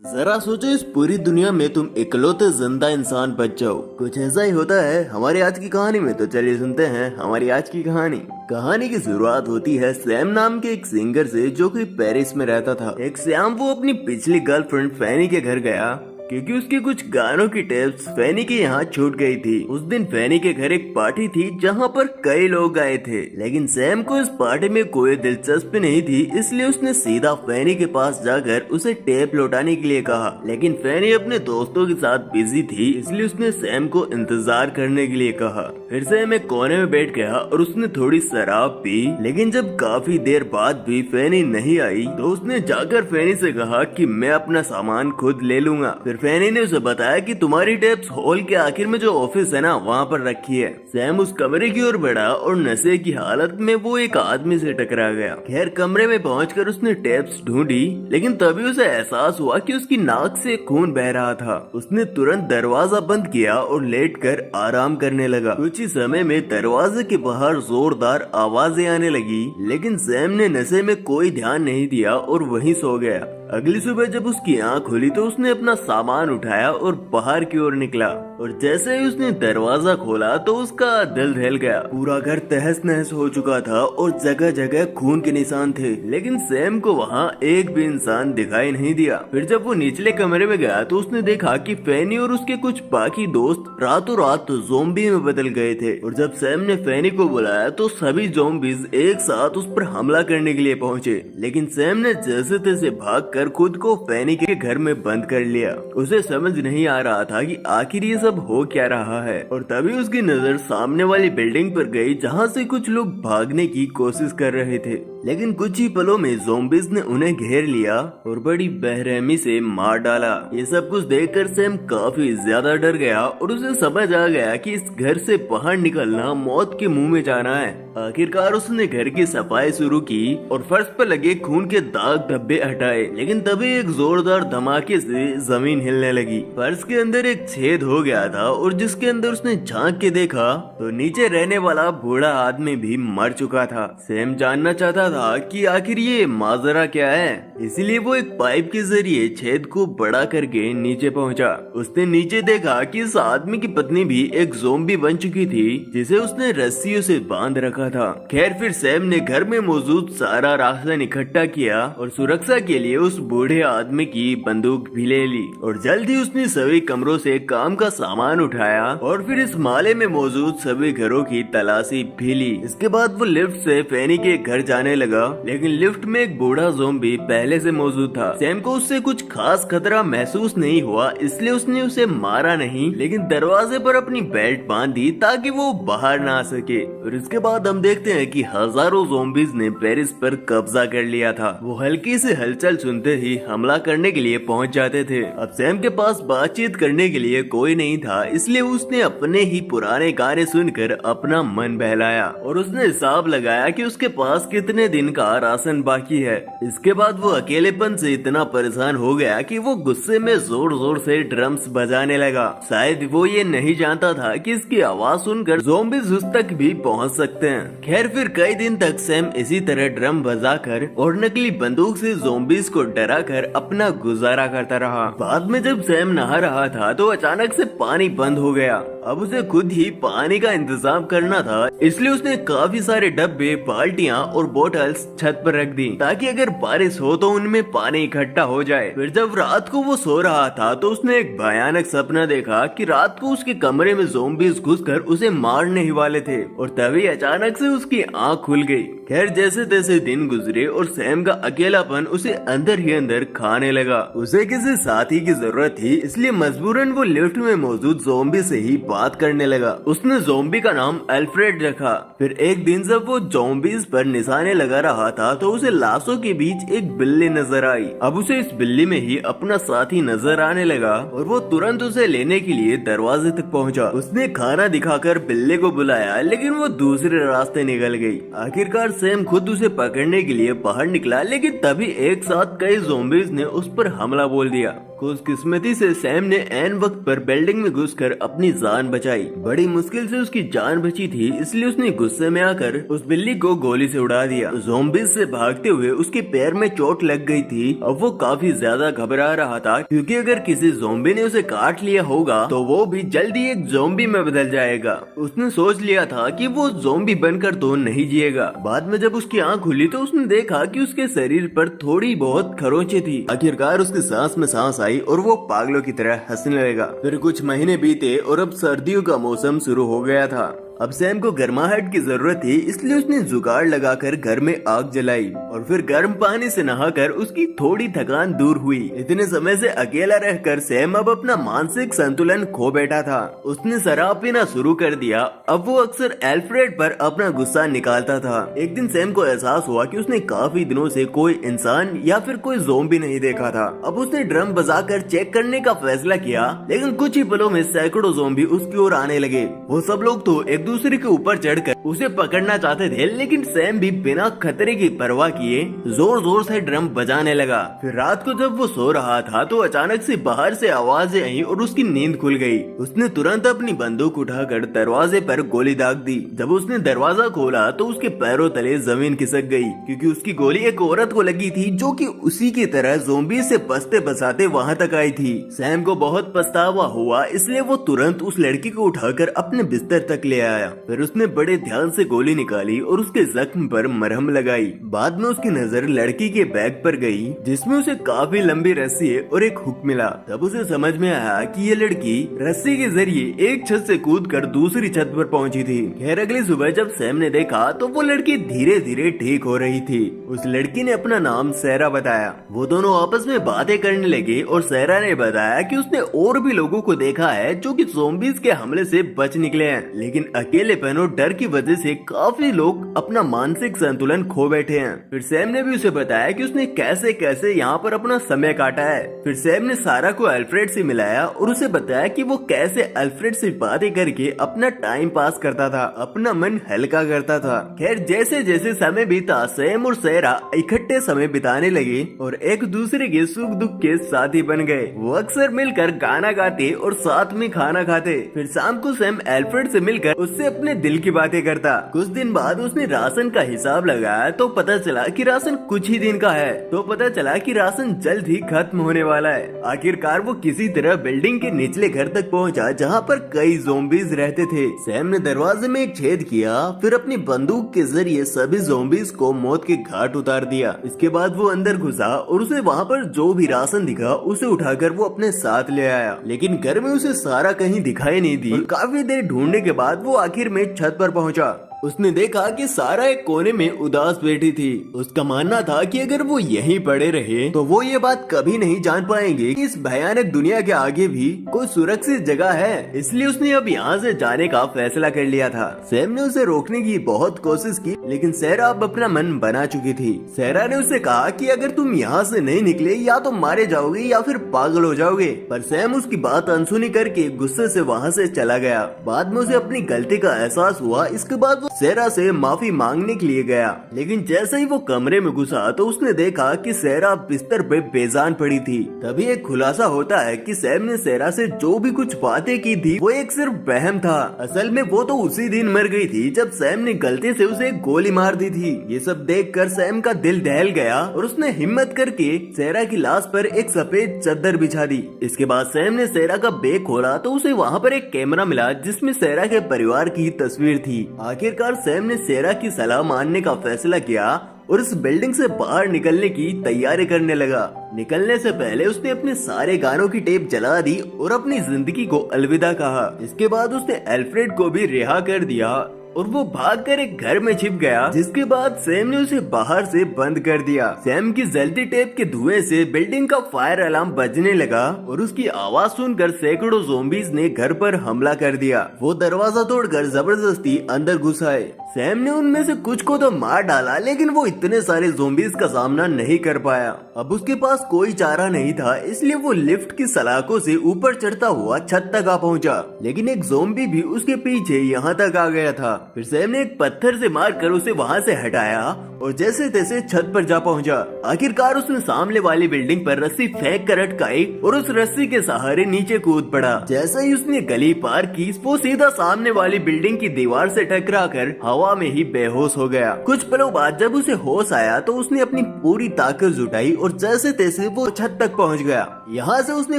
जरा सोचो, इस पूरी दुनिया में तुम इकलौते जिंदा इंसान बच जाओ। कुछ ऐसा ही होता है हमारी आज की कहानी में। तो चलिए सुनते हैं हमारी आज की कहानी। कहानी की शुरुआत होती है सैम नाम के एक सिंगर से, जो कि पेरिस में रहता था। एक शाम वो अपनी पिछली गर्लफ्रेंड फैनी के घर गया क्योंकि उसके कुछ गानों की टेप्स फैनी के यहाँ छूट गई थी। उस दिन फैनी के घर एक पार्टी थी जहाँ पर कई लोग आए थे, लेकिन सैम को इस पार्टी में कोई दिलचस्पी नहीं थी, इसलिए उसने सीधा फैनी के पास जाकर उसे टेप लौटाने के लिए कहा। लेकिन फैनी अपने दोस्तों के साथ बिजी थी, इसलिए उसने सैम को इंतजार करने के लिए कहा। फिर सैम एक कोने में बैठ गया और उसने थोड़ी शराब पी, लेकिन जब काफी देर बाद भी फैनी नहीं आई तो उसने जाकर फैनी से कहा कि मैं अपना सामान खुद ले लूंगा। फिर फैनी ने उसे बताया कि तुम्हारी टेप्स हॉल के आखिर में जो ऑफिस है ना, वहाँ पर रखी है। सैम उस कमरे की ओर बढ़ा और नशे की हालत में वो एक आदमी से टकरा गया। खैर कमरे में पहुंचकर उसने टेप्स ढूंढी, लेकिन तभी उसे एहसास हुआ कि उसकी नाक से खून बह रहा था। उसने तुरंत दरवाजा बंद किया और लेटकर आराम करने लगा। कुछ ही समय में दरवाजे के बाहर जोरदार आवाजें आने लगी, लेकिन सैम ने नशे में कोई ध्यान नहीं दिया और वहीं सो गया। अगली सुबह जब उसकी आंख खुली तो उसने अपना सामान उठाया और बाहर की ओर निकला, और जैसे ही उसने दरवाजा खोला तो उसका दिल दहल गया। पूरा घर तहस नहस हो चुका था और जगह जगह खून के निशान थे, लेकिन सैम को वहाँ एक भी इंसान दिखाई नहीं दिया। फिर जब वो निचले कमरे में गया तो उसने देखा कि फैनी और उसके कुछ बाकी दोस्त रातों रात ज़ोंबी में बदल गए थे। और जब सैम ने फैनी को बुलाया तो सभी ज़ोंबीज एक साथ उस पर हमला करने के लिए पहुँचे, लेकिन सैम ने जैसे तैसे भाग खुद को फैनी के घर में बंद कर लिया। उसे समझ नहीं आ रहा था कि आखिर ये सब हो क्या रहा है। और तभी उसकी नजर सामने वाली बिल्डिंग पर गई जहाँ से कुछ लोग भागने की कोशिश कर रहे थे, लेकिन कुछ ही पलों में ज़ोंबीज ने उन्हें घेर लिया और बड़ी बेरहमी से मार डाला। ये सब कुछ देखकर सैम काफी ज्यादा डर गया और उसे समझ आ गया कि इस घर से बाहर निकलना मौत के मुंह में जाना है। आखिरकार उसने घर की सफाई शुरू की और फर्श पर लगे खून के दाग धब्बे हटाए, लेकिन तभी एक जोरदार धमाके से जमीन हिलने लगी। फर्श के अंदर एक छेद हो गया था और जिसके अंदर उसने झांक के देखा तो नीचे रहने वाला बूढ़ा आदमी भी मर चुका था। सैम जानना चाहता था कि आखिर ये माजरा क्या है, इसीलिए वो एक पाइप के जरिए छेद को बड़ा करके नीचे पहुंचा। उसने नीचे देखा कि इस आदमी की पत्नी भी एक ज़ोंबी बन चुकी थी, जिसे उसने रस्सियों से बांध रखा था। खैर फिर सैम ने घर में मौजूद सारा राशन इकट्ठा किया और सुरक्षा के लिए उस बूढ़े आदमी की बंदूक भी ले ली, और जल्द ही उसने सभी कमरों से काम का सामान उठाया और फिर इस माले में मौजूद सभी घरों की तलाशी भी ली। इसके बाद वो लिफ्ट से फैनी के घर जाने लगा, लेकिन लिफ्ट में एक बूढ़ा ज़ोंबी पहले से मौजूद था। सैम को उससे कुछ खास खतरा महसूस नहीं हुआ, इसलिए उसने उसे मारा नहीं, लेकिन दरवाजे पर अपनी बेल्ट बांधी ताकि वो बाहर ना आ सके। और इसके बाद हम देखते हैं कि हजारों ज़ोंबीज ने पेरिस पर कब्जा कर लिया था। वो हल्की से हलचल सुनते ही हमला करने के लिए पहुंच जाते थे। अब सैम के पास बातचीत करने के लिए कोई नहीं था, इसलिए उसने अपने ही पुराने गाने सुनकर अपना मन बहलाया और उसने हिसाब लगाया कि उसके पास कितने दिन का राशन बाकी है। इसके बाद वो अकेलेपन से इतना परेशान हो गया कि वो गुस्से में जोर जोर से ड्रम्स बजाने लगा। शायद वो ये नहीं जानता था कि इसकी आवाज सुनकर ज़ोंबीज उस तक भी पहुंच सकते हैं। खैर फिर कई दिन तक सैम इसी तरह ड्रम बजाकर और नकली बंदूक से ज़ोंबीज को डराकर अपना गुजारा करता रहा। बाद में जब सैम नहा रहा था तो अचानक से पानी बंद हो गया। अब उसे खुद ही पानी का इंतजाम करना था, इसलिए उसने काफी सारे डब्बे, बाल्टियां और बोतल्स छत पर रख दी ताकि अगर बारिश हो तो उनमें पानी इकट्ठा हो जाए। फिर जब रात को वो सो रहा था तो उसने एक भयानक सपना देखा कि रात को उसके कमरे में ज़ोंबीज घुसकर उसे मारने ही वाले थे, और तभी अचानक से उसकी आंख खुल गई। खैर जैसे तैसे दिन गुजरे और सैम का अकेलापन उसे अंदर ही अंदर खाने लगा। उसे किसी साथी की जरूरत थी, इसलिए मजबूरन वो लिफ्ट में मौजूद ज़ोंबी से ही बात करने लगा। उसने ज़ोंबी का नाम अल्फ्रेड रखा। फिर एक दिन जब वो ज़ोंबीज पर निशाने लगा रहा था तो उसे लाशों के बीच एक बिल्ली नजर आई। अब उसे इस बिल्ली में ही अपना साथी नजर आने लगा और वो तुरंत उसे लेने के लिए दरवाजे तक पहुंचा। उसने खाना दिखाकर बिल्ली को बुलाया, लेकिन वो दूसरे रास्ते निकल गई। आखिरकार सैम खुद उसे पकड़ने के लिए बाहर निकला, लेकिन तभी एक साथ कई ज़ोंबीज ने उस पर हमला बोल दिया। खुशकिस्मती से सैम ने ऐन वक्त पर बिल्डिंग में घुसकर अपनी जान बचाई। बड़ी मुश्किल से उसकी जान बची थी, इसलिए उसने गुस्से में आकर उस बिल्ली को गोली से उड़ा दिया। ज़ॉम्बीज़ से भागते हुए उसके पैर में चोट लग गई थी। अब वो काफी ज्यादा घबरा रहा था, क्योंकि अगर किसी ज़ॉम्बी ने उसे काट लिया होगा तो वो भी जल्दी एक ज़ॉम्बी में बदल जाएगा। उसने सोच लिया था कि वो ज़ॉम्बी बनकर तो नहीं जिएगा। बाद में जब उसकी आंख खुली तो उसने देखा कि उसके शरीर पर थोड़ी बहुत खरोंचे थी। आखिरकार उसके सांस में सांस आई और वो पागलों की तरह हंसने लगा। फिर कुछ महीने बीते और अब सर्दियों का मौसम शुरू हो गया था। अब सैम को गर्माहट की जरूरत थी, इसलिए उसने जुगाड़ लगाकर घर में आग जलाई और फिर गर्म पानी से नहाकर उसकी थोड़ी थकान दूर हुई। इतने समय से अकेला रहकर सैम अब अपना मानसिक संतुलन खो बैठा था। उसने शराब पीना शुरू कर दिया। अब वो अक्सर एल्फ्रेड पर अपना गुस्सा निकालता था। एक दिन सैम को एहसास हुआ कि उसने काफी दिनों से कोई इंसान या फिर कोई ज़ॉम्बी नहीं देखा था। अब उसने ड्रम बजाकर चेक करने का फैसला किया, लेकिन कुछ ही पलों में सैकड़ों ज़ॉम्बी उसकी ओर आने लगे। वो सब लोग तो एक दूसरे के ऊपर चढ़कर उसे पकड़ना चाहते थे, लेकिन सैम भी बिना खतरे की परवाह किए जोर जोर से ड्रम बजाने लगा। फिर रात को जब वो सो रहा था तो अचानक से बाहर से आवाजें आई और उसकी नींद खुल गई। उसने तुरंत अपनी बंदूक उठाकर दरवाजे पर गोली दाग दी। जब उसने दरवाजा खोला तो उसके पैरों तले जमीन खिसक गई, क्योंकि उसकी गोली एक औरत को लगी थी जो कि उसी की तरह ज़ॉम्बी से बचते बचाते वहाँ तक आई थी। सैम को बहुत पछतावा हुआ, इसलिए वो तुरंत उस लड़की को उठाकर अपने बिस्तर तक ले आया। फिर उसने बड़े ध्यान से गोली निकाली और उसके जख्म पर मरहम लगाई। बाद में उसकी नजर लड़की के बैग पर गई, जिसमें उसे काफी लंबी रस्सी और एक हुक मिला। तब उसे समझ में आया कि ये लड़की रस्सी के जरिए एक छत से कूदकर दूसरी छत पर पहुंची थी। खैर अगली सुबह जब सैम ने देखा तो वो लड़की धीरे धीरे ठीक हो रही थी। उस लड़की ने अपना नाम सैरा बताया। वो दोनों आपस में बातें करने लगे और सैरा ने बताया कि उसने और भी लोगों को देखा है जो कि ज़ॉम्बीज़ के हमले से बच निकले हैं, लेकिन अकेलेपन और डर की वजह से काफी लोग अपना मानसिक संतुलन खो बैठे हैं। फिर सैम ने भी उसे बताया कि उसने कैसे कैसे यहाँ पर अपना समय काटा है। फिर सैम ने सारा को अल्फ्रेड से मिलाया और उसे बताया कि वो कैसे अल्फ्रेड से बातें करके अपना टाइम पास करता था, अपना मन हल्का करता था। खैर जैसे जैसे समय बीता सैम और सैरा इकट्ठे समय बिताने लगे और एक दूसरे के सुख दुख के साथी बन गए। वो अक्सर मिलकर गाना गाते और साथ में खाना खाते। फिर शाम को सैम अल्फ्रेड से मिलकर उससे अपने दिल की बातें करता। कुछ दिन बाद उसने राशन का हिसाब लगाया तो पता चला कि राशन कुछ ही दिन का है। तो पता चला कि राशन जल्द ही खत्म होने वाला है। आखिरकार वो किसी तरह बिल्डिंग के निचले घर तक पहुंचा, जहां पर कई ज़ॉम्बीज़ रहते थे। सैम ने दरवाजे में एक छेद किया, फिर अपनी बंदूक के जरिए सभी ज़ॉम्बीज़ को मौत के घाट उतार दिया। इसके बाद वो अंदर घुसा और उसे वहाँ पर जो भी राशन दिखा उसे उठाकर वो अपने साथ ले आया, लेकिन घर में उसे सारा कहीं दिखाई नहीं दी। काफी देर ढूंढने के बाद वो आखिर में छत पर पहुंचा। उसने देखा कि सारा एक कोने में उदास बैठी थी। उसका मानना था कि अगर वो यहीं पड़े रहे तो वो ये बात कभी नहीं जान पाएंगे कि इस भयानक दुनिया के आगे भी कोई सुरक्षित जगह है। इसलिए उसने अब यहाँ से जाने का फैसला कर लिया था। सैम ने उसे रोकने की बहुत कोशिश की, लेकिन सैरा अब अपना मन बना चुकी थी। सैरा ने उसे कहा कि अगर तुम यहाँ से नहीं निकले या तो मारे जाओगे या फिर पागल हो जाओगे। पर सैम उसकी बात अनसुनी करके गुस्से से वहाँ से चला गया। बाद में उसे अपनी गलती का एहसास हुआ। इसके बाद सैरा से माफी मांगने के लिए गया, लेकिन जैसे ही वो कमरे में घुसा तो उसने देखा कि सैरा बिस्तर पे बेजान पड़ी थी। तभी एक खुलासा होता है कि सैम ने सैरा से जो भी कुछ बातें की थी वो एक सिर्फ वहम था। असल में वो तो उसी दिन मर गई थी जब सैम ने गलती से उसे गोली मार दी थी। ये सब देखकर सैम का दिल दहल गया और उसने हिम्मत करके सैरा की लाश पर एक सफेद चादर बिछा दी। इसके बाद सैम ने सैरा का बैग खोला तो उसे वहाँ पर एक कैमरा मिला जिसमें सैरा के परिवार की तस्वीर थी। आखिरकार सैम ने सैरा की सलाह मानने का फैसला किया और इस बिल्डिंग से बाहर निकलने की तैयारी करने लगा। निकलने से पहले उसने अपने सारे गानों की टेप जला दी और अपनी जिंदगी को अलविदा कहा। इसके बाद उसने अल्फ्रेड को भी रिहा कर दिया और वो भागकर एक घर में छिप गया, जिसके बाद सैम ने उसे बाहर से बंद कर दिया। सैम की जलती टेप के धुएं से बिल्डिंग का फायर अलार्म बजने लगा और उसकी आवाज सुनकर सैकड़ों ज़ॉम्बीज़ ने घर पर हमला कर दिया। वो दरवाजा तोड़कर जबरदस्ती अंदर घुस आए। सैम ने उनमें से कुछ को तो मार डाला, लेकिन वो इतने सारे ज़ॉम्बीज़ का सामना नहीं कर पाया। अब उसके पास कोई चारा नहीं था, इसलिए वो लिफ्ट की सलाखों से ऊपर चढ़ता हुआ छत तक आ पहुंचा, लेकिन एक ज़ॉम्बी भी उसके पीछे यहाँ तक आ गया था। फिर सैम ने एक पत्थर से मारकर उसे वहाँ से हटाया और जैसे तैसे छत पर जा पहुंचा। आखिरकार उसने सामने वाली बिल्डिंग पर रस्सी फेंक कर अटकाई और उस रस्सी के सहारे नीचे कूद पड़ा। जैसा ही उसने गली पार की, वो सीधा सामने वाली बिल्डिंग की दीवार से टकराकर हवा में ही बेहोश हो गया। कुछ पलों बाद जब उसे होश आया तो उसने अपनी पूरी ताकत जुटाई और जैसे तैसे वो छत तक पहुंच गया। यहाँ से उसने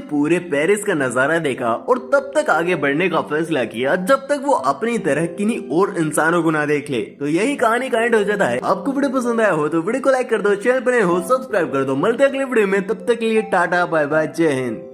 पूरे पेरिस का नजारा देखा और तब तक आगे बढ़ने का फैसला किया जब तक वो अपनी तरह किन्हीं और इंसानों को ना देख ले। तो यही कहानी का एंड हो जाता है। आपको वीडियो पसंद आया हो तो वीडियो को लाइक कर दो, चैनल पर नए हो सब्सक्राइब कर दो। मिलते हैं अगले वीडियो में, तब तक के लिए टाटा बाय बाय, जय हिंद।